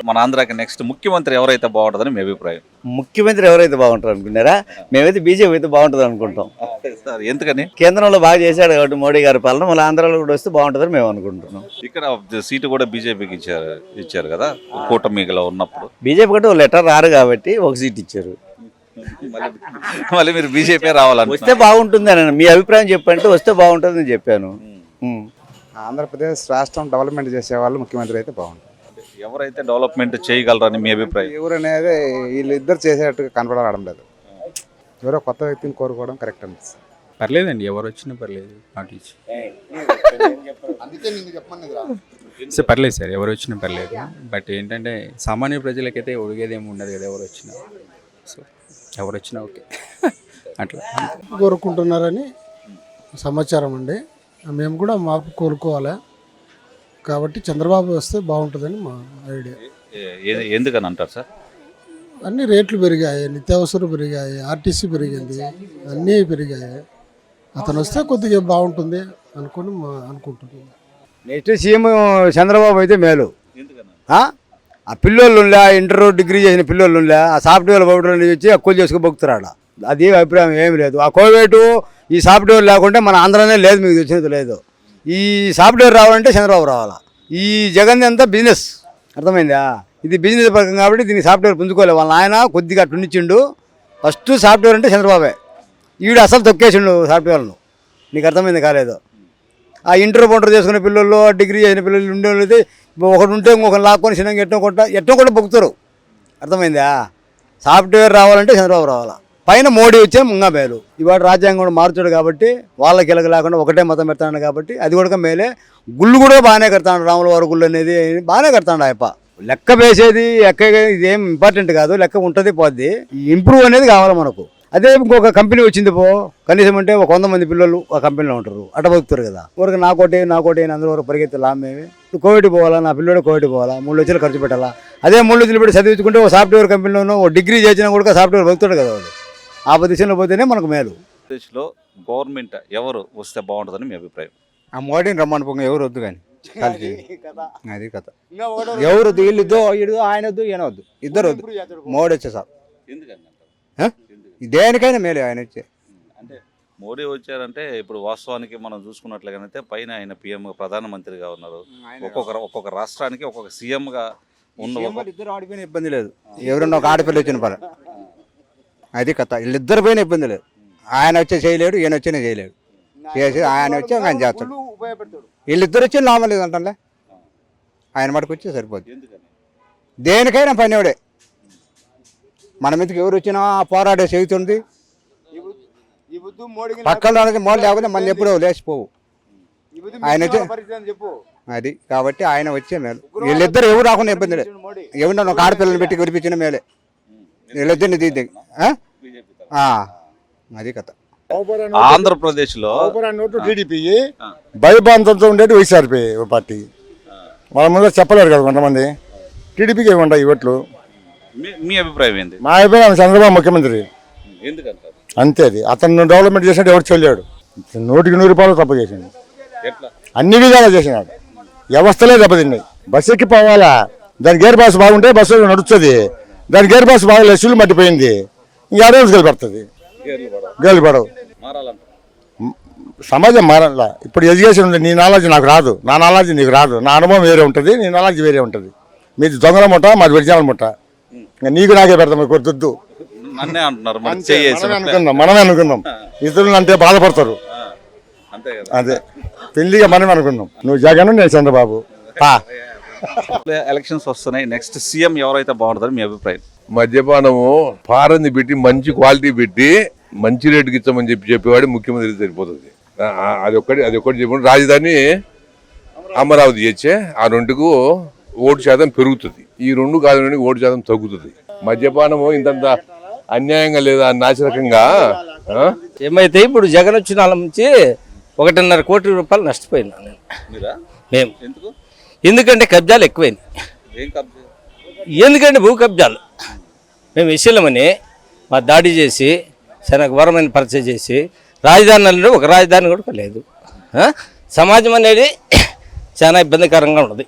మన ఆంధ్రాకి నెక్స్ట్ ముఖ్యమంత్రి ఎవరైతే బాగుంటుందని మీ అభిప్రాయం? ముఖ్యమంత్రి ఎవరైతే బాగుంటారు అనుకున్నారా? మేమైతే బీజేపీ అయితే బాగుంటుంది అనుకుంటాం. సార్ ఎందుకని? కేంద్రంలో బాగా చేశాడు కాబట్టి మోడీ గారి పాలన, మళ్ళీ ఆంధ్రాలో కూడా వస్తే బాగుంటుందని మేము అనుకుంటున్నాం. ఇక్కడ సీటు కూడా బీజేపీకి ఇచ్చారు కదా కూటమిలో ఉన్నప్పుడు. బీజేపీ కంటే ఒక లెటర్ రారు కాబట్టి ఒక సీట్ ఇచ్చారు. మళ్ళీ మీరు బీజేపీ రావాలని వస్తే బాగుంటుంది అని మీ అభిప్రాయం చెప్పంటే వస్తే బాగుంటుంది అని చెప్పాను. ఆంధ్రప్రదేశ్ రాష్ట్రం డెవలప్మెంట్ చేసే వాళ్ళు ముఖ్యమంత్రి అయితే బాగుంటుంది. ఎవరైతే డెవలప్మెంట్ చేయగలరని మీ అభిప్రాయం? ఎవరు అనేది వీళ్ళిద్దరు చేసేటట్టుగా కనపడడం లేదు. ఎవరో కొత్త వ్యక్తిని కోరుకోవడం కరెక్ట్ అనిపిస్తుంది. పర్లేదండి, ఎవరు వచ్చినా పర్లేదు. పర్లేదు సార్, ఎవరు వచ్చినా పర్లేదు. బట్ ఏంటంటే సామాన్య ప్రజలకైతే ఒడిగేదేమి ఉండదు కదా ఎవరు వచ్చినా. సో ఎవరు వచ్చినా ఓకే అట్లా కోరుకుంటున్నారని సమాచారం అండి. మేము కూడా మార్పు కోరుకోవాలి కాబట్టి చంద్రబాబు వస్తే బాగుంటుందని మా ఐడియా. ఎందుకని అంటారు సార్? అన్ని రేట్లు పెరిగాయి, నిత్యావసరాలు పెరిగాయి, ఆర్టీసీ పెరిగింది, అన్నీ పెరిగాయి. అతను వస్తే కొద్దిగా బాగుంటుంది అనుకుని అనుకుంటున్నాం. నెక్స్ట్ సీఎం చంద్రబాబు అయితే మేలు. ఆ పిల్లోళ్ళు ఇంటర్ డిగ్రీ చేసిన పిల్లోళ్ళు ఆ సాఫ్ట్వేర్ బయట వచ్చి అక్కులు చేసుకుని బొక్కుతారు. అది అభిప్రాయం ఏమి లేదు. ఆ కోవిడ్ ఈ సాఫ్ట్వేర్ లేకుంటే మన ఆంధ్రానే లేదు, మీకు వచ్చినది లేదు. ఈ సాఫ్ట్వేర్ రావాలంటే చంద్రబాబు రావాలా. ఈ జగన్ అంతా బిజినెస్, అర్థమైందా? ఇది బిజినెస్ పథకం కాబట్టి దీనికి సాఫ్ట్వేర్ పుంజుకోలేదు. వాళ్ళ ఆయన కొద్దిగా అట్టుండిచ్చిండు. ఫస్ట్ సాఫ్ట్వేర్ అంటే చంద్రబాబే. ఈడు అసలు తొక్కేసిండు సాఫ్ట్వేర్ను. నీకు అర్థమైంది కాలేదు. ఆ ఇంటర్ చేసుకునే పిల్లలు, డిగ్రీ చేసిన పిల్లలు ఉండేవాళ్ళు అయితే ఒకటి ఉంటే ఇంకొకరు లాక్కొని చిన్నగా ఎట్టో కూడా బొక్కుతారు. అర్థమైందా? సాఫ్ట్వేర్ రావాలంటే చంద్రబాబు రావాలా. పైన మోడీ వచ్చే ముంగా మేలు. ఇవాళ రాజ్యాంగం కూడా మార్చాడు కాబట్టి వాళ్ళకి ఇలాగ లేకుండా ఒకటే మతం పెడతాడు కాబట్టి అది కూడా మేలే. గుళ్ళు కూడా బాగానే కడతాడు. రాముల వారి గుళ్ళు అనేది బాగానే కడతాడు ఆయప్ప. లెక్క వేసేది ఇదేం ఇంపార్టెంట్ కాదు, లెక్క ఉంటుంది పోద్ది. ఇంప్రూవ్ అనేది కావాలి మనకు. అదే ఇంకొక కంపెనీ వచ్చింది కనీసం అంటే ఒక 100 మంది పిల్లలు ఆ కంపెనీలో ఉంటారు, అట్ట బతుకుతారు కదా. ఊరికి నాకోటి అని అందరూ వరకు పరిగెత్తాలా. మేమే కోవిడ్ పోవాలా, నా పిల్లడు కోవిడ్ పోవాలా, 3 లక్షలు ఖర్చు పెట్టాలా. అదే 3 లక్షలు పెట్టి చదివించుకుంటే ఒక సాఫ్ట్వేర్ కంపెనీలోనూ ఒక డిగ్రీ చేసినా కూడా సాఫ్ట్వేర్ బతుకుతాడు కదా వాడు. ఆ పొజిషన్లో పోతేనే మనకు మేలు. దేశంలో గవర్నమెంట్ ఎవరు వస్తే బాగుంటుందని మీ అభిప్రాయం? ఆ మోడీని రమ్మని పోగా ఎవరు వద్దు కానీ కలిసి అది కథ. ఎవరు వద్దు, వీళ్ళు వద్దు, వీడు ఆయన వద్దు, ఈయన వద్దు, ఇద్దరు వద్దు. మోడీ వచ్చే సార్ దేనికైనా మేలే ఆయన వచ్చే. అంటే మోడీ వచ్చారంటే ఇప్పుడు వాస్తవానికి మనం చూసుకున్నట్లుగానైతే పైన ఆయన పిఎం ప్రధానమంత్రిగా ఉన్నారు. ఒక్కొక్క రాష్ట్రానికి ఒక్కొక్క సీఎంగా ఉన్న ఇద్దరు ఆడిపోయిన ఇబ్బంది లేదు. ఎవరన్నా ఒక ఆడపిల్ల వచ్చిన పని అది కథ. వీళ్ళిద్దరు పోయిన ఇబ్బంది లేదు. ఆయన వచ్చే చేయలేడు, ఈయన వచ్చినా చేయలేడు. చేసి ఆయన వచ్చి ఆయన చేస్తాడు. వీళ్ళిద్దరు వచ్చి లాభం లేదంటే ఆయన మటుకు వచ్చి సరిపోద్ది. దేనికైనా పనివాడే. మన మీదకి ఎవరు వచ్చినా పోరాడే చేస్తుంది. పక్కన మోడీ లేకపోతే మన ఎప్పుడో లేచిపోవు. ఆయన వచ్చి అది కాబట్టి ఆయన వచ్చే మేలు. వీళ్ళిద్దరు ఎవరు రాకుండా ఇబ్బంది లేదు. ఎవరన్నా ఒక ఆడపిల్లని పెట్టి విడిపించిన మేలే. వీళ్ళిద్దరిని తీద్ది అది కథ. ఆంధ్రప్రదేశ్ లో టీడీపీ భయభ్రాంతంతో ఉండేది వైఎస్ఆర్పీ పార్టీ. వాళ్ళ ముందు చెప్పలేరు కదా కొంతమంది. టీడీపీకి ఇవ్వండి ఈ ఓట్లు. మీ అభిప్రాయం ఏంటి? మా అభిప్రాయం చంద్రబాబు ముఖ్యమంత్రి అంతే. అది అతను డెవలప్మెంట్ చేసినట్టు ఎవరు చెల్లాడు. 100కి 100 రూపాయలు తప్పు చేసిండు. అన్ని విధాలు చేసినాడు. వ్యవస్థలే దెబ్బతిన్నాయి. బస్సు ఎక్కి పోవాలా, దాని గేర్ బాక్స్ బాగుంటే బస్సు నడుస్తుంది. దాని గేర్ బాక్స్ బాగా సుళ్ళు మట్టిపోయింది. ఇంకా అడ్వాన్స్ గెలిపడుతుంది. గేర్లు పడవు. సమాజం మారాల. ఇప్పుడు ఎడ్యుకేషన్ ఉంది. నీ నాలెడ్జ్ నాకు రాదు, నా నాలెడ్జ్ నీకు రాదు. నా అనుభవం వేరే ఉంటుంది, నీ నాలెడ్జ్ వేరే ఉంటుంది. మీది దొంగల ముఠ, మాది విడిచాల ముఠ. నీకు నాకే పెడతాం, కొద్దు మనమే అనుకున్నాం. ఇతరులు అంటే బాధపడతారు. అదే పెళ్లిగా మనమే అనుకున్నాం. నువ్వు జగన్, నేను చంద్రబాబు. ఎలక్షన్స్ వస్తున్నాయి. నెక్స్ట్ సీఎం ఎవరైతే బాగుంటుందని మీ అభిప్రాయం? మద్యపానము ఫారెన్ పెట్టి మంచి క్వాలిటీ పెట్టి మంచి రేటుకి ఇచ్చామని చెప్పేవాడు ముఖ్యమంత్రి సరిపోతుంది. అది ఒక్కటి చెప్పండి. రాజధాని అమరావతి చేస్తే ఆ 2కు ఓటు శాతం పెరుగుతుంది. ఈ 2 కాదు ఓటు శాతం తగ్గుతుంది. మద్యపానము ఇంతంత అన్యాయంగా లేదా నాశరకంగా ఏమైతే ఇప్పుడు జగన్ వచ్చిన వాళ్ళ నుంచి 1.5 కోటి రూపాయలు నష్టపోయినా మేము. ఎందుకంటే కబ్జాలు ఎక్కువైనాయి. ఎందుకంటే భూ కబ్జాలు మేము విషయమని మా దాడి చేసి చాలా ఘోరమైన పరిచయం చేసి రాజధానిలో ఒక రాజధాని కూడా లేదు. సమాజం అనేది చాలా ఇబ్బందికరంగా ఉన్నది.